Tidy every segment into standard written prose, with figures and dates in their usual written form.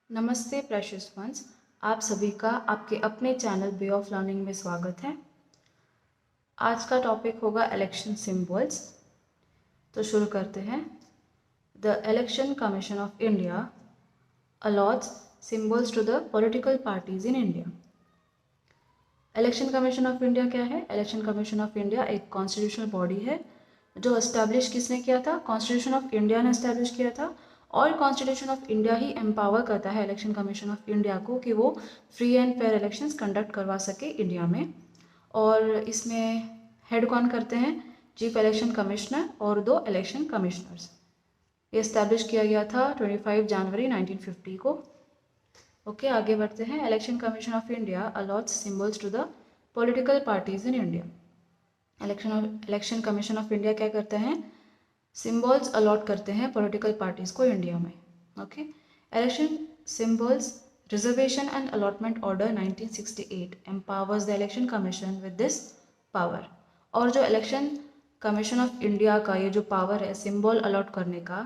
नमस्ते precious once, आप सभी का आपके अपने चैनल वे ऑफ लर्निंग में स्वागत है। आज का टॉपिक होगा इलेक्शन सिंबल्स। तो शुरू करते हैं। The Election commission of India allots symbols to the political parties in India. Election commission of India क्या है? इलेक्शन कमीशन ऑफ इंडिया एक कॉन्स्टिट्यूशनल बॉडी है जो एस्टैब्लिश किसने किया था? कॉन्स्टिट्यूशन ऑफ इंडिया ने एस्टैब्लिश किया था। और कॉन्स्टिट्यूशन ऑफ इंडिया ही एम्पावर करता है इलेक्शन कमीशन ऑफ इंडिया को कि वो free and fair elections conduct करवा सके इंडिया में। और इसमें हेड कौन करते हैं? चीफ इलेक्शन कमिश्नर और 2 इलेक्शन कमिश्नर्स। ये एस्टैब्लिश किया गया था 25 जनवरी 1950 को। ओके, आगे बढ़ते हैं। Election commission of India allots symbols to the political parties in India. Election commission of India क्या करते हैं? सिंबल्स अलॉट करते हैं पॉलिटिकल पार्टीज को इंडिया में। Okay, Election Symbols Reservation and Allotment Order 1968 empowers the Election Commission with this power. और जो election commission of India का ये जो पावर है सिंबल अलॉट करने का,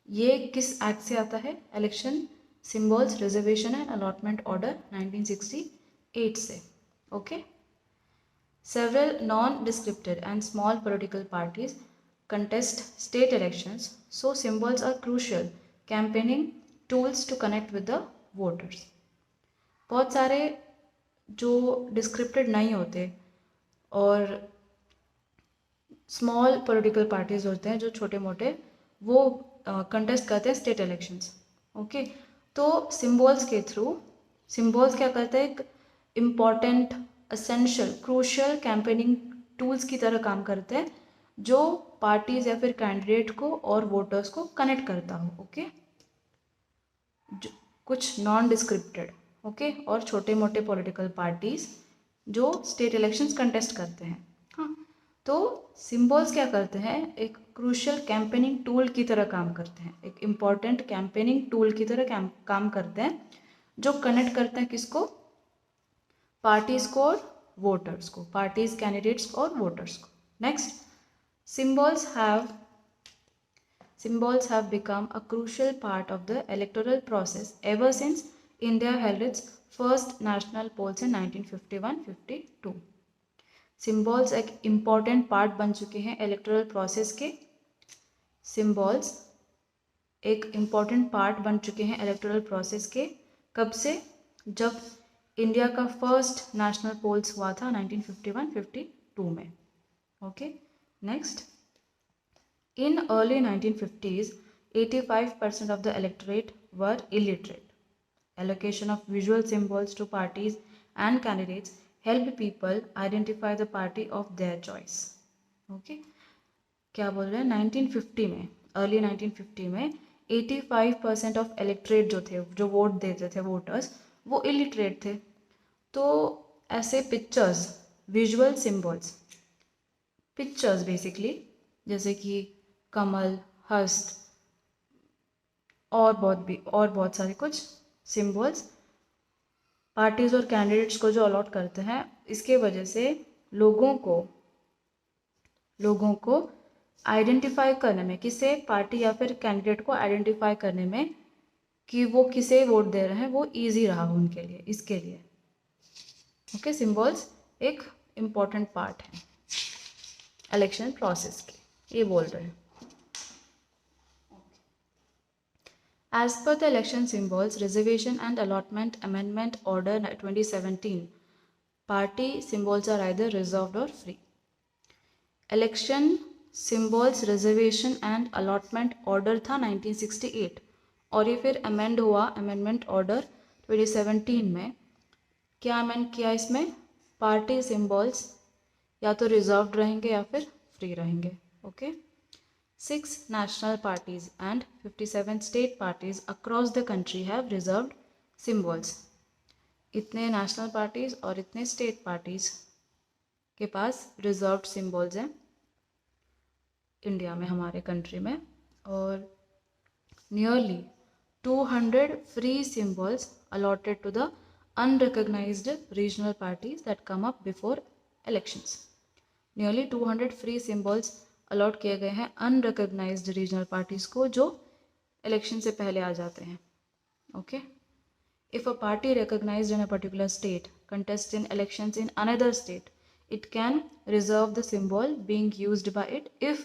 ये किस एक्ट से आता है? Election Symbols Reservation and Allotment Order 1968 से। Okay, several non-descripted and small political parties contest state elections, so symbols are crucial campaigning tools to connect with the voters. बहुत सारे जो डिस्क्रिप्टेड नहीं होते और स्मॉल पॉलिटिकल पार्टीज होते हैं जो छोटे मोटे, वो कंटेस्ट करते हैं स्टेट इलेक्शंस। ओके, तो सिंबल्स के थ्रू सिंबल्स क्या करते हैं? एक important essential crucial campaigning tools की तरह काम करते हैं जो पार्टीज या फिर कैंडिडेट को और वोटर्स को कनेक्ट करता हो। ओके, कुछ नॉन डिस्क्रिप्टेड ओके और छोटे मोटे पॉलिटिकल पार्टीज जो स्टेट इलेक्शंस कंटेस्ट करते हैं। हाँ, तो सिंबल्स क्या करते हैं? एक क्रूशियल कैंपेनिंग टूल की तरह काम करते हैं, एक इम्पॉर्टेंट कैंपेनिंग टूल की तरह काम करते हैं जो कनेक्ट करते हैं किसको? पार्टीज को और वोटर्स को, पार्टीज, कैंडिडेट्स और वोटर्स को। Next, symbols have become a crucial part of the electoral process ever since India held its first national polls in 1951-52। Symbols एक इम्पॉर्टेंट पार्ट बन चुके हैं इलेक्टोरल प्रोसेस के। सिम्बॉल्स एक इम्पॉर्टेंट पार्ट बन चुके हैं इलेक्टोरल प्रोसेस के। कब से? जब इंडिया का फर्स्ट नेशनल पोल्स हुआ था 1951-52 में। Okay, next, in early 1950s 85% of the electorate were illiterate. Allocation of visual symbols to parties and candidates helped people identify the party of their choice. Okay, क्या बोल रहे हैं? 1950 में, early 1950 में 85% of electorate जो थे, जो वोट देते थे वोटर्स, वो इलिटरेट थे। तो ऐसे pictures, visual symbols, pictures basically, जैसे कि कमल, हस्त और बहुत सारे कुछ सिंबल्स पार्टीज और कैंडिडेट्स को जो अलॉट करते हैं, इसके वजह से लोगों को आइडेंटिफाई करने में, किसे पार्टी या फिर कैंडिडेट को आइडेंटिफाई करने में कि वो किसे वोट दे रहे हैं, वो इजी रहा उनके लिए, इसके लिए। ओके, सिंबल्स एक इम्पॉर्टेंट पार्ट है इलेक्शन प्रोसेस के, ये बोल रहे हैं। As per the election symbols reservation and allotment amendment order 2017, party symbols are either reserved or free. Election symbols reservation and allotment order था 1968 और ये फिर अमेंड हुआ अमेंडमेंट ऑर्डर 2017 में। क्या अमेंड किया इसमें? पार्टी सिंबल्स या तो रिजर्व्ड रहेंगे या फिर फ्री रहेंगे। Okay, 6 national parties and 57 state parties across the country have reserved symbols. इतने नेशनल पार्टीज और इतने स्टेट पार्टीज के पास रिजर्व्ड सिंबल्स हैं इंडिया में, हमारे कंट्री में। और nearly 200 free symbols allotted to the unrecognized regional parties that come up before elections. Nearly 200 free symbols allot किए गए हैं अनरिकग्नाइज्ड रीजनल पार्टीज को जो इलेक्शन से पहले आ जाते हैं। Okay, If a party recognized in a particular state contests in elections in another state, it can reserve the symbol being used by it if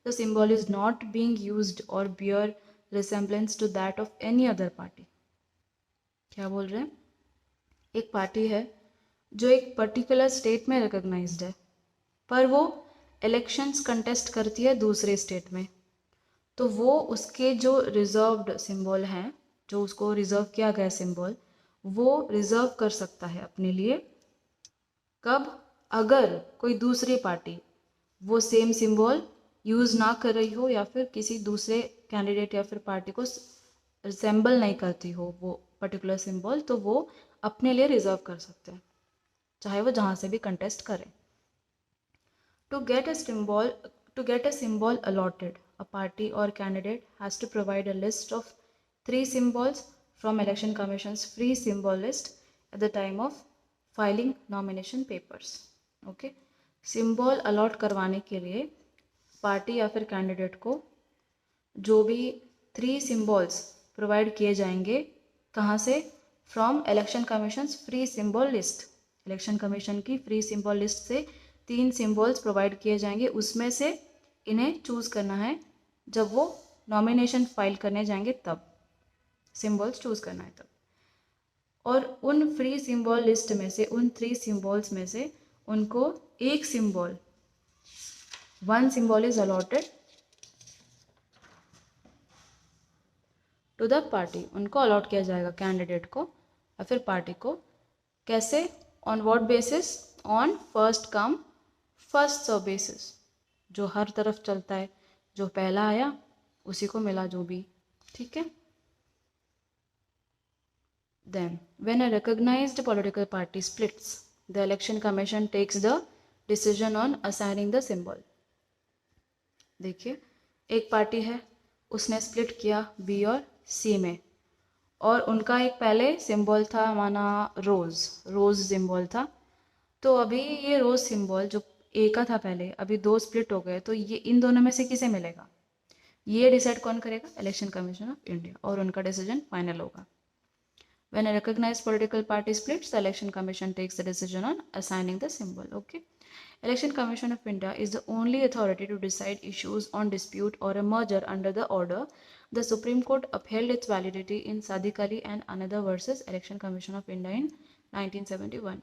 the symbol is not being used or bear resemblance to that of any other party. क्या बोल रहे हैं? एक party है जो एक particular state में recognised है, पर वो इलेक्शंस कंटेस्ट करती है दूसरे स्टेट में, तो वो उसके जो रिजर्व्ड सिंबल हैं, जो उसको रिजर्व किया गया सिंबल, वो रिजर्व कर सकता है अपने लिए। कब? अगर कोई दूसरी पार्टी वो सेम सिंबल यूज़ ना कर रही हो या फिर किसी दूसरे कैंडिडेट या फिर पार्टी को रिसेंबल नहीं करती हो वो पर्टिकुलर सिंबल, तो वो अपने लिए रिजर्व कर सकते हैं, चाहे वो जहाँ से भी कंटेस्ट करें। To get a symbol allotted, a party or candidate has to provide a list of 3 symbols from Election Commission's free symbol list at the time of filing nomination papers. Okay? Symbol allot करवाने के लिए party या फिर candidate को जो भी 3 symbols provide किए जाएंगे, कहाँ से? From election commissions free symbol list. Election commission की फ्री सिंबल लिस्ट से 3 सिंबल्स प्रोवाइड किए जाएंगे, उसमें से इन्हें चूज़ करना है। जब वो नॉमिनेशन फाइल करने जाएंगे तब सिंबल्स चूज़ करना है तब। और उन फ्री सिंबल लिस्ट में से, उन 3 सिंबल्स में से उनको एक symbol, 1 symbol is allotted to the party. उनको अलॉट किया जाएगा कैंडिडेट को या फिर पार्टी को। कैसे? On what basis? On first come first serve basis. जो हर तरफ चलता है, जो पहला आया उसी को मिला जो भी। ठीक है? Then, when a recognized political party splits, the election commission takes the decision on assigning the symbol. देखिए, एक पार्टी है, उसने स्प्लिट किया बी और सी में, और उनका एक पहले सिंबल था, माना रोज़ सिंबल था। तो अभी ये रोज़ सिंबल जो ए का था पहले, अभी 2 स्प्लिट हो गए, तो ये इन दोनों में से किसे मिलेगा? ये डिसाइड कौन करेगा? इलेक्शन कमीशन ऑफ इंडिया, और उनका डिसीजन फाइनल होगा। When a recognized political party splits, the Election Commission takes the decision on assigning the symbol. Okay. Election Commission of India is the only authority to decide issues on dispute or a merger under the order. The Supreme Court upheld its validity in Sadiq Ali and another versus Election Commission of India in 1971.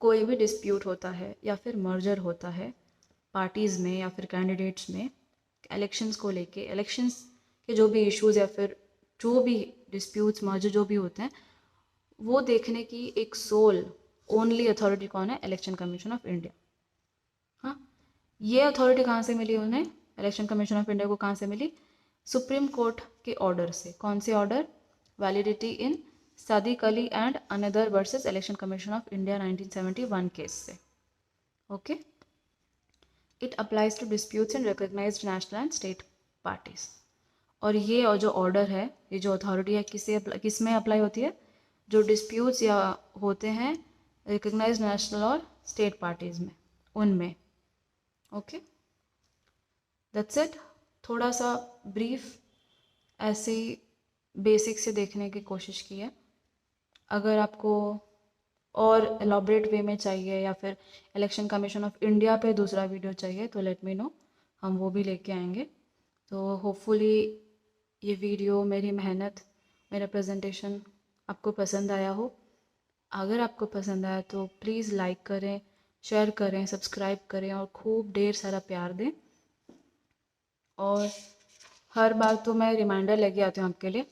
कोई भी dispute होता है या फिर merger होता है parties में या फिर कैंडिडेट्स में, इलेक्शंस को लेके, इलेक्शंस के जो भी इश्यूज़ या फिर जो भी डिस्प्यूट्स मर्जर जो भी होते हैं, वो देखने की एक सोल ओनली अथॉरिटी कौन है? Election commission of India. हाँ, ये अथॉरिटी कहाँ से मिली उन्हें? इलेक्शन कमीशन ऑफ इंडिया को कहाँ से मिली? सुप्रीम कोर्ट के ऑर्डर से। कौन से order? Validity in Sadiq Ali and another versus election commission of India 1971 case से। Okay. It applies to disputes in recognised national and state parties. और ये और जो ऑर्डर है, ये जो अथॉरिटी है, किस में अप्लाई होती है? जो डिस्प्यूट्स या होते हैं रिकॉग्नाइज्ड नेशनल और स्टेट पार्टीज़ में, उनमें। Okay, that's it. थोड़ा सा ब्रीफ ऐसे ही बेसिक से देखने की कोशिश की है। अगर आपको और एलॉबरेट वे में चाहिए या फिर इलेक्शन कमीशन ऑफ इंडिया पे दूसरा वीडियो चाहिए तो लेट मी नो, हम वो भी लेके आएंगे। तो होपफुली ये वीडियो, मेरी मेहनत, मेरा प्रेजेंटेशन आपको पसंद आया हो। अगर आपको पसंद आया तो प्लीज़ लाइक करें, शेयर करें, सब्सक्राइब करें और खूब ढेर सारा प्यार दें। और हर बार तो मैं रिमाइंडर लेके आती हूँ आपके लिए,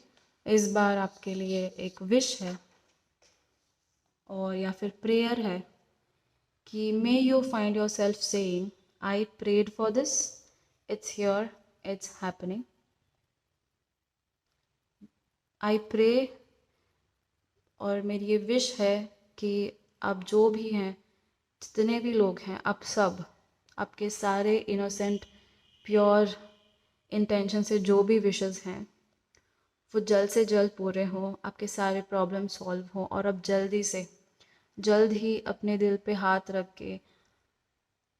इस बार आपके लिए एक विश है और या फिर प्रेयर है कि may you find your self saying I prayed for this, it's here, it's happening. I pray, और मेरी ये विश है कि आप जो भी हैं, जितने भी लोग हैं, आप सब, आपके सारे इनोसेंट प्योर इंटेंशन से जो भी विशेस हैं वो जल्द से जल्द पूरे हों, आपके सारे प्रॉब्लम सॉल्व हों, और अब जल्द ही अपने दिल पे हाथ रख के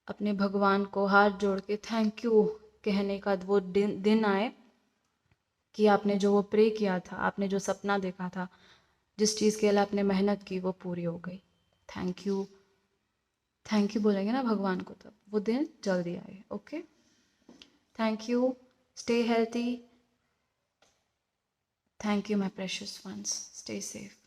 अपने भगवान को हाथ जोड़ के थैंक यू कहने का वो दिन आए कि आपने जो वो प्रे किया था, आपने जो सपना देखा था, जिस चीज़ के लिए आपने मेहनत की वो पूरी हो गई। थैंक यू, थैंक यू बोलेंगे ना भगवान को, तब वो दिन जल्दी आए। Okay, thank you, stay healthy, thank you my precious ones, stay safe.